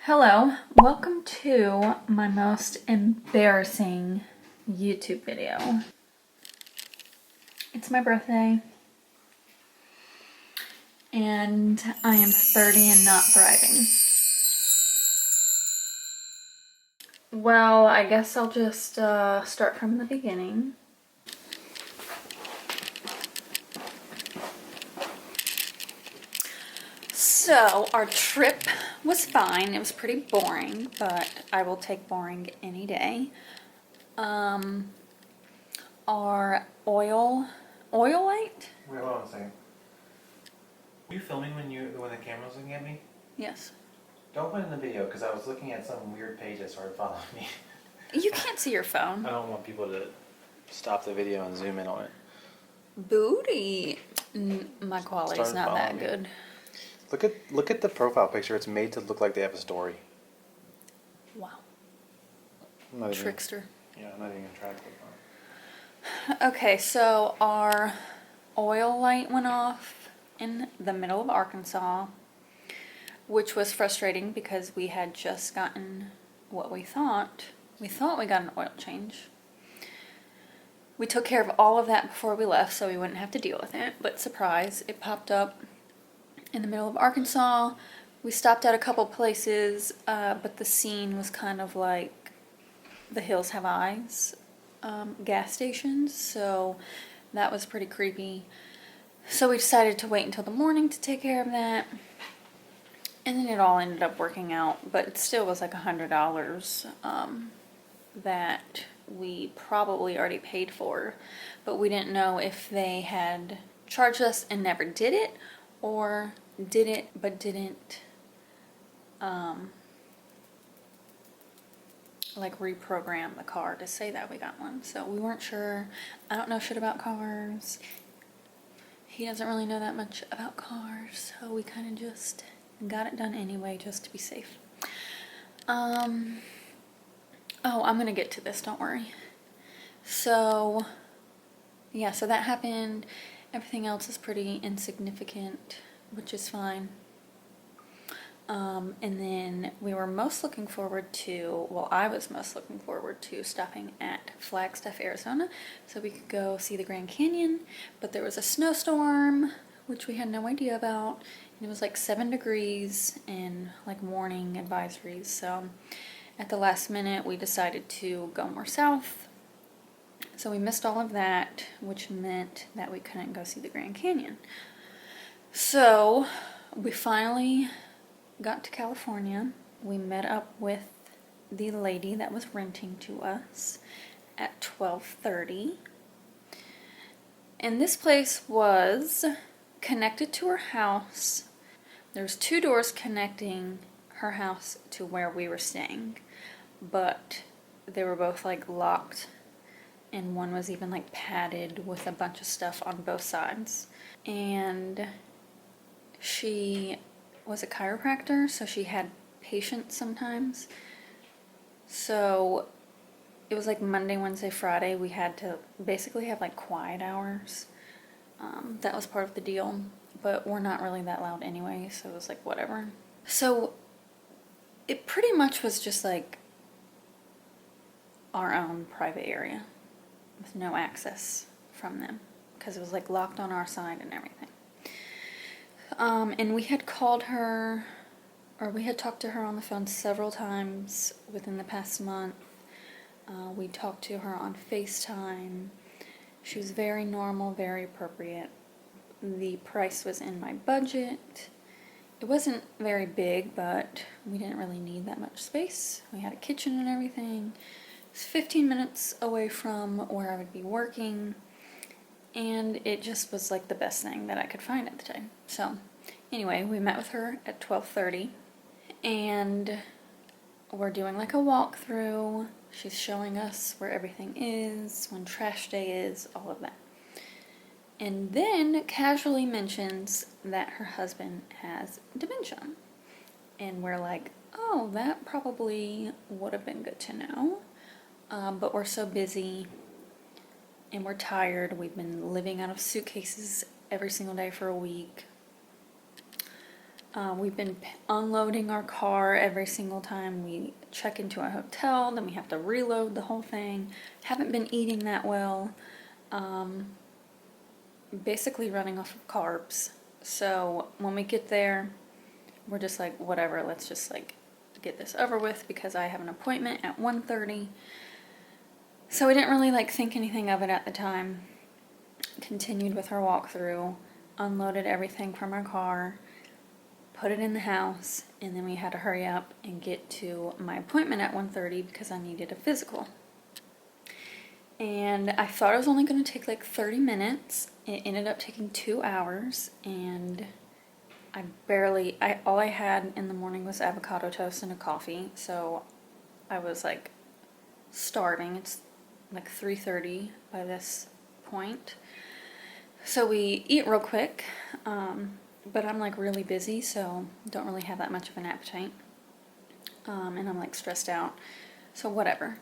Hello, welcome to my most embarrassing YouTube video. It's my birthday, and I am 30 and not thriving. Well, I guess I'll just start from the beginning. So, our trip was fine. It was pretty boring, but I will take boring any day. Our oil light? Wait, hold on a second. Were you filming when the camera was looking at me? Yes. Don't put it in the video because I was looking at some weird page that started following me. You can't see your phone. I don't want people to stop the video and zoom in on it. Booty. My quality's Started not that following me. good. Look at the profile picture. It's made to look like they have a story. Wow. I'm not even, Trickster. yeah, I'm not even gonna try to click on it. Okay, so our oil light went off in the middle of Arkansas, which was frustrating because we had just gotten what we thought. We thought we got an oil change. We took care of all of that before we left so we wouldn't have to deal with it, but surprise, it popped up in the middle of Arkansas. We stopped at a couple places, but the scene was kind of like The Hills Have Eyes gas stations, so that was pretty creepy. So we decided to wait until the morning to take care of that, and then it all ended up working out, but it still was like $100 that we probably already paid for, but we didn't know if they had charged us and never did it, or did it but didn't like reprogram the car to say that we got one. So we weren't sure. I don't know shit about cars. He doesn't really know that much about cars, so we kind of just got it done anyway just to be safe. Oh, I'm gonna get to this, don't worry. So yeah, so that happened. Everything else is pretty insignificant, which is fine. And then we were most looking forward to, well, I was most looking forward to stopping at Flagstaff, Arizona, so we could go see the Grand Canyon, but there was a snowstorm, which we had no idea about, and it was like 7 degrees and like warning advisories, so at the last minute we decided to go more south. So we missed all of that, which meant that we couldn't go see the Grand Canyon. So we finally got to California. We met up with the lady that was renting to us at 12:30. And this place was connected to her house. There's 2 doors connecting her house to where we were staying, but they were both like locked, and one was even like padded with a bunch of stuff on both sides. And she was a chiropractor, so she had patients sometimes. So it was like Monday, Wednesday, Friday. We had to basically have like quiet hours. That was part of the deal, but we're not really that loud anyway, so it was like whatever. So it pretty much was just like our own private area with no access from them because it was like locked on our side and everything. And we had called her, or we had talked to her on the phone several times within the past month. We talked to her on FaceTime. She was very normal, very appropriate. The price was in my budget. It wasn't very big, but we didn't really need that much space. We had a kitchen and everything. It's 15 minutes away from where I would be working, and it just was like the best thing that I could find at the time. So anyway, we met with her at 12:30, and we're doing like a walkthrough. She's showing us where everything is, when trash day is, all of that. And then casually mentions that her husband has dementia. And we're like, oh, that probably would have been good to know. But we're so busy and we're tired. We've been living out of suitcases every single day for a week. We've been unloading our car every single time we check into a hotel, then we have to reload the whole thing. Haven't been eating that well. Basically running off of carbs. So when we get there, we're just like, whatever, let's just like get this over with because I have an appointment at 1:30. So we didn't really like think anything of it at the time. Continued with our walkthrough, unloaded everything from our car, put it in the house, and then we had to hurry up and get to my appointment at 1:30 because I needed a physical. And I thought it was only going to take like 30 minutes. It ended up taking 2 hours, and all I had in the morning was avocado toast and a coffee, so I was like starving. It's like 3:30 by this point. So we eat real quick, but I'm like really busy, so don't really have that much of an appetite. And I'm like stressed out, so whatever.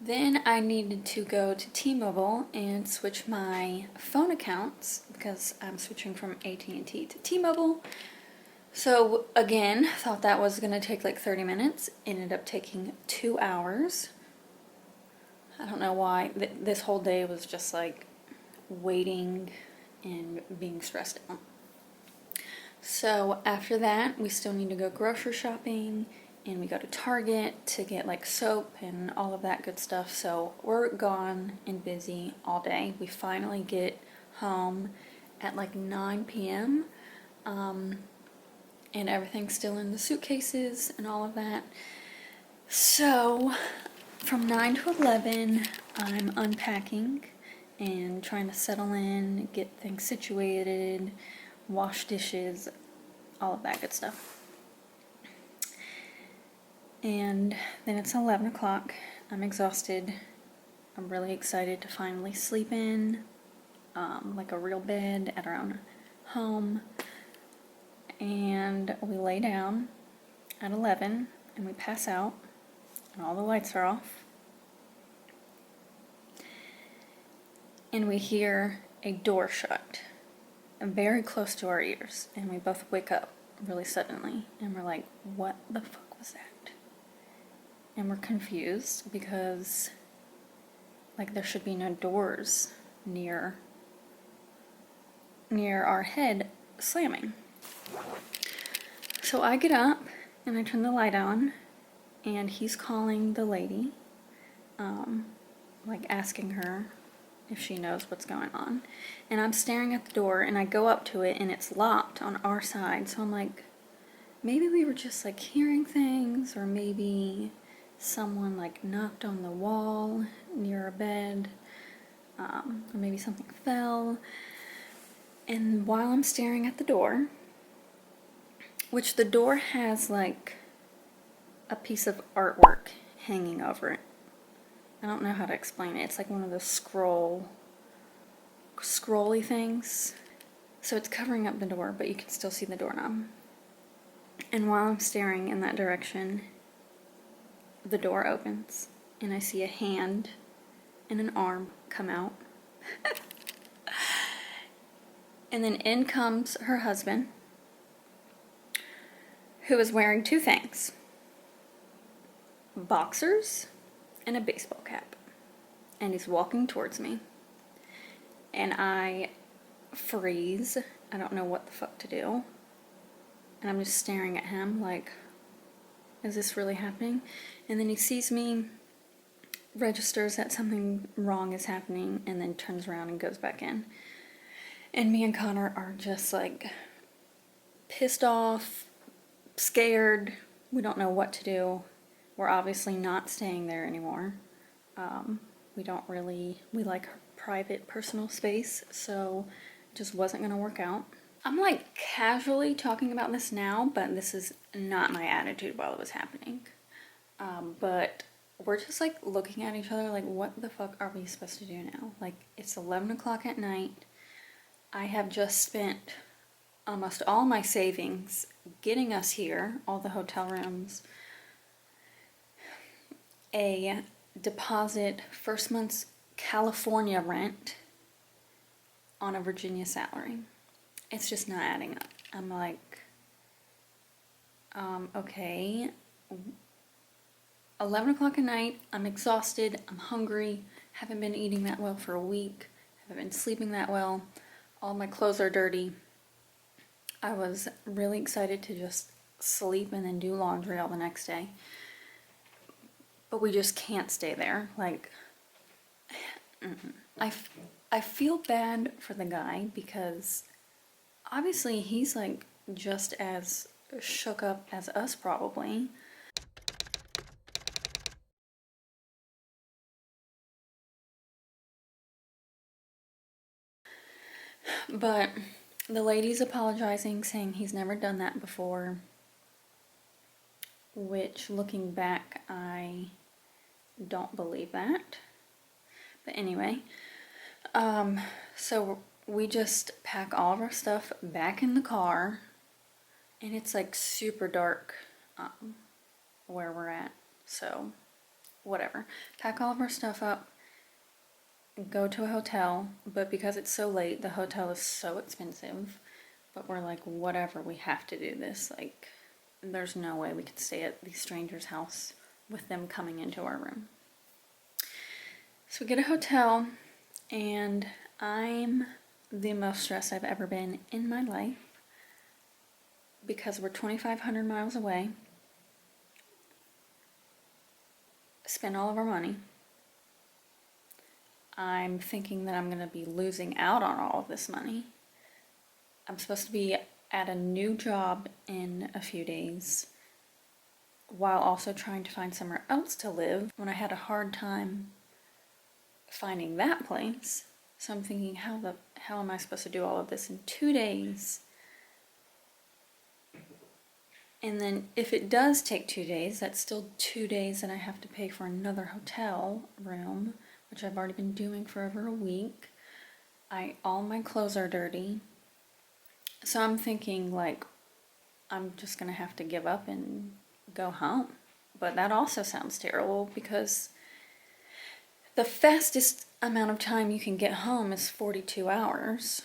Then I needed to go to T-Mobile and switch my phone accounts because I'm switching from AT&T to T-Mobile. So again, thought that was gonna take like 30 minutes. Ended up taking 2 hours. I don't know why. This whole day was just like waiting and being stressed out. So after that, we still need to go grocery shopping, and we go to Target to get like soap and all of that good stuff. So we're gone and busy all day. We finally get home at like 9 p.m. And everything's still in the suitcases and all of that. So from 9 to 11, I'm unpacking and trying to settle in, get things situated, wash dishes, all of that good stuff. And then it's 11 o'clock. I'm exhausted. I'm really excited to finally sleep in, like a real bed at our own home. And we lay down at 11 and we pass out and all the lights are off. And we hear a door shut very close to our ears, and we both wake up really suddenly and we're like, what the fuck was that? And we're confused because like there should be no doors near our head slamming. So I get up and I turn the light on, and he's calling the lady, like asking her if she knows what's going on. And I'm staring at the door, and I go up to it and it's locked on our side. So I'm like, maybe we were just like hearing things, or maybe someone like knocked on the wall near our bed, or maybe something fell. And while I'm staring at the door, which the door has like a piece of artwork hanging over it. I don't know how to explain it. It's like one of those scrolly things. So it's covering up the door, but you can still see the doorknob. And while I'm staring in that direction, the door opens and I see a hand and an arm come out. And then in comes her husband, who is wearing two things: boxers and a baseball cap. And he's walking towards me. And I freeze. I don't know what the fuck to do. And I'm just staring at him like, is this really happening? And then he sees me, registers that something wrong is happening, and then turns around and goes back in. And me and Connor are just like pissed off, scared. We don't know what to do. We're obviously not staying there anymore. We like our private personal space, so it just wasn't gonna work out. I'm like casually talking about this now, but this is not my attitude while it was happening. But we're just like looking at each other like, what the fuck are we supposed to do now? Like, it's 11 o'clock at night. I have just spent almost all my savings getting us here, all the hotel rooms, a deposit, first month's California rent on a Virginia salary. It's just not adding up. I'm like, Okay, 11 o'clock at night, I'm exhausted, I'm hungry, haven't been eating that well for a week, haven't been sleeping that well, all my clothes are dirty. I was really excited to just sleep and then do laundry all the next day. But we just can't stay there. Like, I feel bad for the guy because obviously he's like just as shook up as us probably. But the lady's apologizing, saying he's never done that before. Which, looking back, I don't believe that. But anyway, so we just pack all of our stuff back in the car, and it's like super dark where we're at. So, whatever. Pack all of our stuff up, go to a hotel, but because it's so late, the hotel is so expensive. But we're like, whatever, we have to do this. Like, there's no way we could stay at these strangers' house with them coming into our room. So we get a hotel, and I'm the most stressed I've ever been in my life because we're 2,500 miles away. Spend all of our money. I'm thinking that I'm going to be losing out on all of this money. I'm supposed to be at a new job in a few days while also trying to find somewhere else to live when I had a hard time finding that place. So I'm thinking, how the hell am I supposed to do all of this in 2 days? And then if it does take 2 days, that's still 2 days that I have to pay for another hotel room, which I've already been doing for over a week. All my clothes are dirty. So I'm thinking, like, I'm just gonna have to give up and go home. But that also sounds terrible because the fastest amount of time you can get home is 42 hours.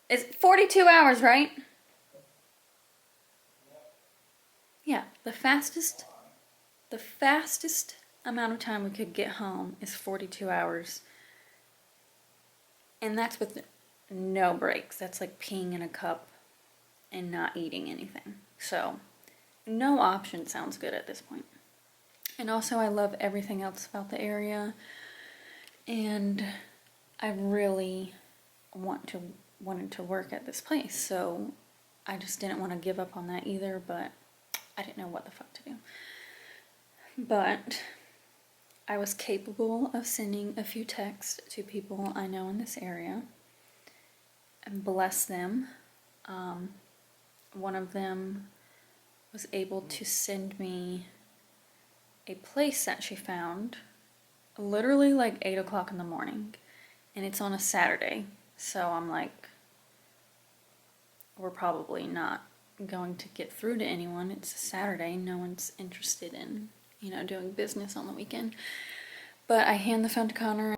It's 42 hours, right? Yeah, the fastest amount of time we could get home is 42 hours. And that's with no breaks. That's like peeing in a cup and not eating anything. So, no option sounds good at this point. And also, I love everything else about the area. And I really wanted to work at this place. So, I just didn't want to give up on that either, but I didn't know what the fuck to do. But I was capable of sending a few texts to people I know in this area and bless them. One of them was able to send me a place that she found literally like 8 o'clock in the morning, and it's on a Saturday. So I'm like, we're probably not going to get through to anyone. It's a Saturday. No one's interested in, doing business on the weekend. But I hand the phone to Connor.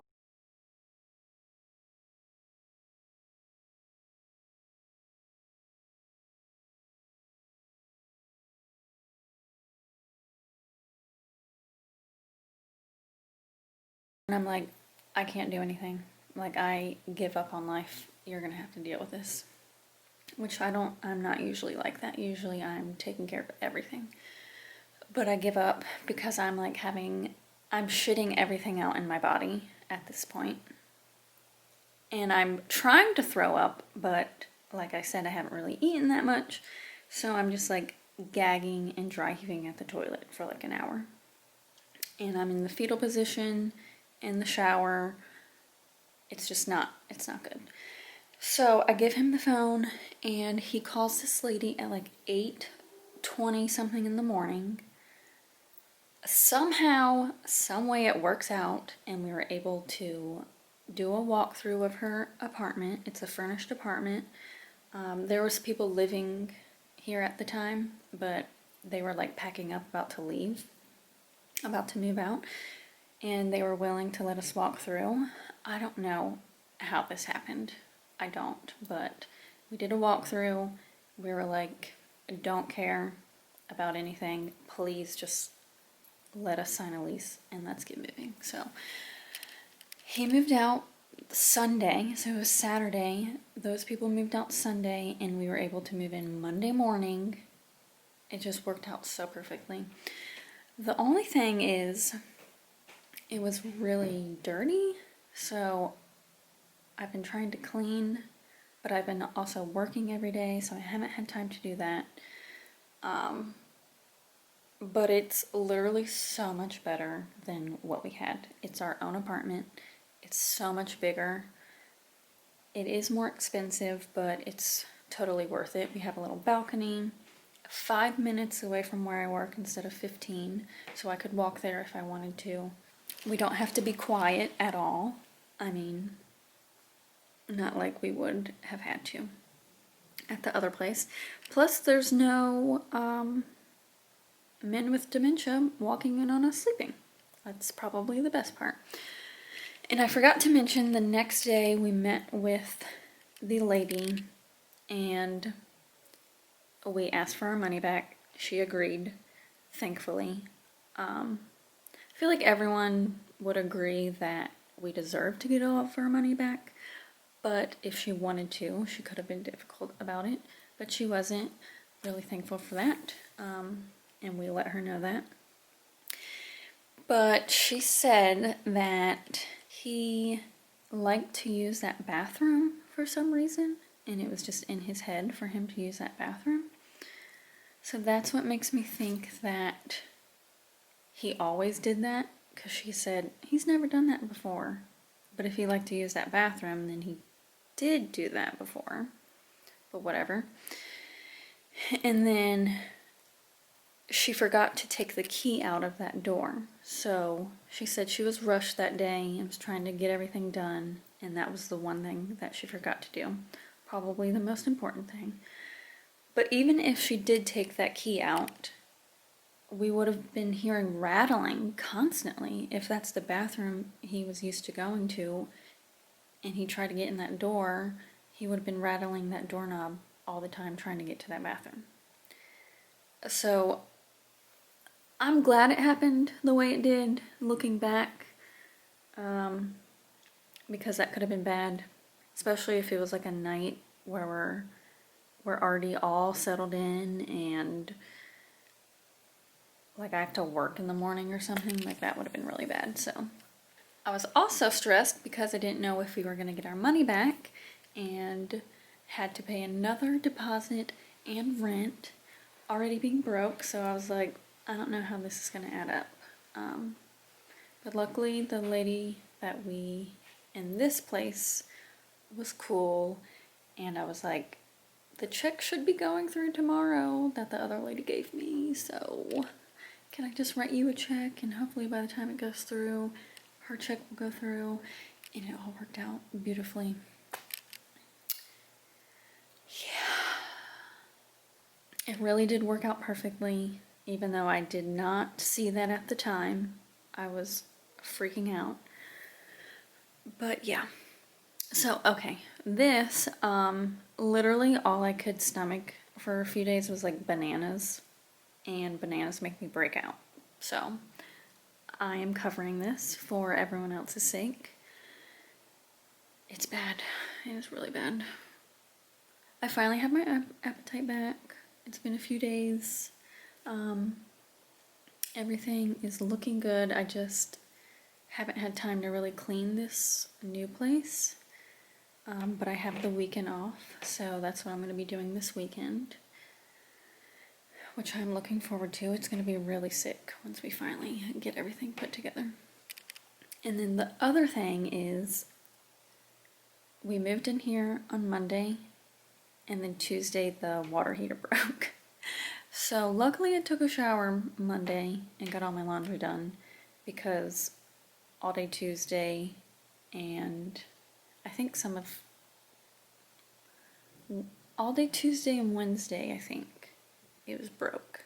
And I'm like, I can't do anything. Like, I give up on life. You're gonna have to deal with this. Which I'm not usually like that. Usually I'm taking care of everything. But I give up because I'm like I'm shitting everything out in my body at this point. And I'm trying to throw up, but like I said, I haven't really eaten that much. So I'm just like gagging and dry heaving at the toilet for like an hour. And I'm in the fetal position in the shower. It's not good. So I give him the phone, and he calls this lady at like 8:20 something in the morning. Somehow, some way it works out, and we were able to do a walkthrough of her apartment. It's a furnished apartment. There was people living here at the time, but they were like packing up, about to leave, about to move out, and they were willing to let us walk through. I don't know how this happened. I don't, but we did a walkthrough. we were like, don't care about anything. Please just let us sign a lease and let's get moving. So he moved out Sunday, so it was Saturday. Those people moved out Sunday, and we were able to move in Monday morning. It just worked out so perfectly. The only thing is, it was really dirty, so I've been trying to clean, but I've been also working every day, so I haven't had time to do that. But it's literally so much better than what we had. It's our own apartment. It's so much bigger. It is more expensive, but it's totally worth it. We have a little balcony, 5 minutes away from where I work instead of 15, so I could walk there if I wanted to. We don't have to be quiet at all. I mean, not like we would have had to at the other place. Plus, there's no men with dementia walking in on us sleeping. That's probably the best part. And I forgot to mention, the next day we met with the lady and we asked for our money back. She agreed, thankfully. I feel like everyone would agree that we deserve to get all of our money back, but if she wanted to, she could have been difficult about it, but she wasn't. Really thankful for that, and we let her know that. But she said that he liked to use that bathroom for some reason, and it was just in his head for him to use that bathroom. So that's what makes me think that he always did that, because she said he's never done that before. But if he liked to use that bathroom, then he did do that before. But whatever. And then she forgot to take the key out of that door. So she said she was rushed that day and was trying to get everything done, and that was the one thing that she forgot to do. Probably the most important thing. But even if she did take that key out, we would have been hearing rattling constantly. If that's the bathroom he was used to going to and he tried to get in that door, he would have been rattling that doorknob all the time trying to get to that bathroom. So I'm glad it happened the way it did, looking back, because that could have been bad, especially if it was like a night where we're already all settled in and like I have to work in the morning or something. Like that would have been really bad. So I was also stressed because I didn't know if we were going to get our money back and had to pay another deposit and rent, already being broke. So I was like, I don't know how this is going to add up. But luckily the lady that we in this place was cool, and I was like, the check should be going through tomorrow that the other lady gave me, so can I just write you a check, and hopefully by the time it goes through, her check will go through. And it all worked out beautifully. Yeah. It really did work out perfectly, even though I did not see that at the time. I was freaking out. But yeah. So, okay. This, literally all I could stomach for a few days was like bananas. And bananas make me break out. So I am covering this for everyone else's sake. It's bad. It is really bad. I finally have my appetite back. It's been a few days. Everything is looking good. I just haven't had time to really clean this new place. But I have the weekend off, so that's what I'm going to be doing this weekend, which I'm looking forward to. It's going to be really sick once we finally get everything put together. And then the other thing is, we moved in here on Monday, and then Tuesday the water heater broke. So luckily I took a shower Monday and got all my laundry done, because all day Tuesday and I think all day Tuesday and Wednesday, I think it was broke.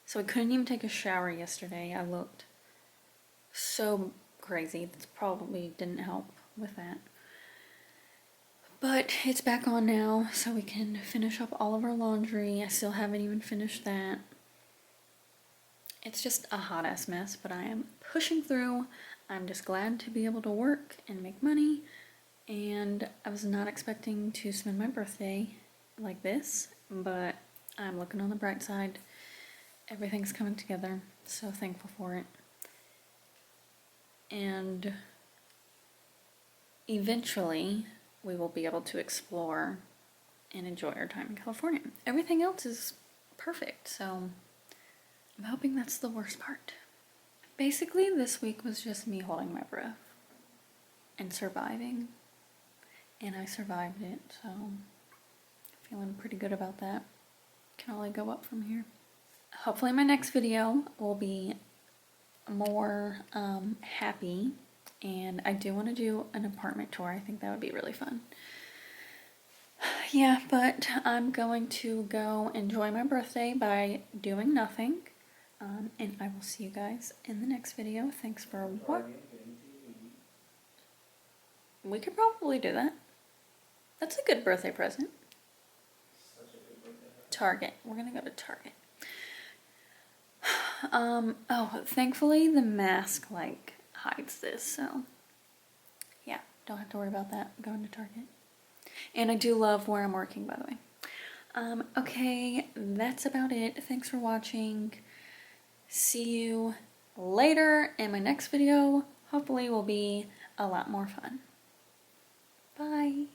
So I couldn't even take a shower yesterday. I looked so crazy. That probably didn't help with that. But it's back on now, so we can finish up all of our laundry. I still haven't even finished that. It's just a hot ass mess, but I am pushing through. I'm just glad to be able to work and make money. And I was not expecting to spend my birthday like this, but I'm looking on the bright side. Everything's coming together, so thankful for it. And eventually, we will be able to explore and enjoy our time in California. Everything else is perfect, so I'm hoping that's the worst part. Basically, this week was just me holding my breath and surviving. And I survived it, so feeling pretty good about that. Can only go up from here. Hopefully my next video will be more happy, and I do want to do an apartment tour. I think that would be really fun. Yeah, but I'm going to go enjoy my birthday by doing nothing, and I will see you guys in the next video. Thanks for watching. We could probably do that. That's a good birthday present. Target. We're gonna go to Target. Oh, thankfully the mask like hides this, so yeah, don't have to worry about that. I'm going to Target. And I do love where I'm working, by the way. Okay, that's about it. Thanks for watching. See you later, and my next video hopefully will be a lot more fun. Bye.